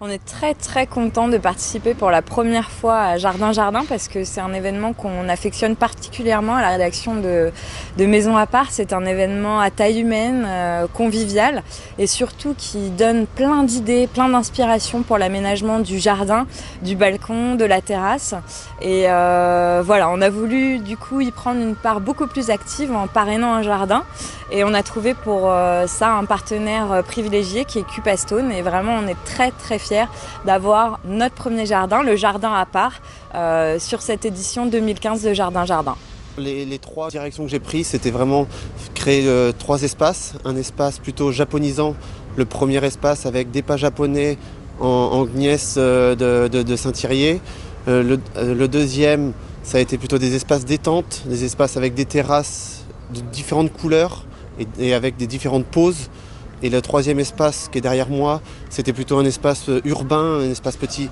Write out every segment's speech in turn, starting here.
On est très content de participer pour la première fois à Jardin Jardin parce que c'est un événement qu'on affectionne particulièrement à la rédaction de Maison à part. C'est un événement à taille humaine, convivial et surtout qui donne plein d'idées, plein d'inspirations pour l'aménagement du jardin, du balcon, de la terrasse. Et voilà, on a voulu du coup y prendre une part beaucoup plus active en parrainant un jardin et on a trouvé pour ça un partenaire privilégié qui est Cupastone et vraiment on est très fiers d'avoir notre premier jardin, le jardin à part, sur cette édition 2015 de Jardin Jardin. Les trois directions que j'ai prises, c'était vraiment créer trois espaces. Un espace plutôt japonisant, le premier espace avec des pas japonais en gneiss de Saint-Thirier. Le deuxième, ça a été plutôt des espaces détente, des espaces avec des terrasses de différentes couleurs et avec des différentes poses. Et le troisième espace qui est derrière moi, c'était plutôt un espace urbain, un espace petit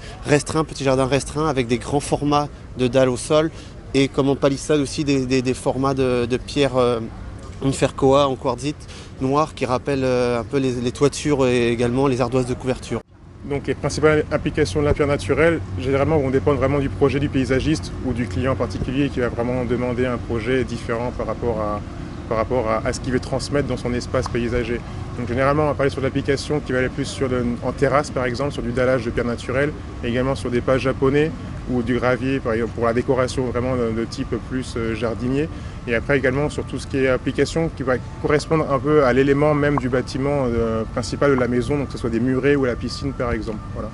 jardin restreint avec des grands formats de dalles au sol et comme en palissade aussi des formats de pierre en fercoa, en quartzite noir qui rappellent un peu les toitures et également les ardoises de couverture. Donc les principales implications de la pierre naturelle, généralement, vont dépendre vraiment du projet du paysagiste ou du client en particulier qui va vraiment demander un projet différent par rapport à ce qu'il veut transmettre dans son espace paysager. Donc généralement, on va parler sur l'application qui va aller plus en terrasse, par exemple, sur du dallage de pierre naturelle, et également sur des pas japonais ou du gravier, par exemple, pour la décoration vraiment de type plus jardinier. Et après également sur tout ce qui est application qui va correspondre un peu à l'élément même du bâtiment principal de la maison, donc que ce soit des murets ou la piscine, par exemple. Voilà.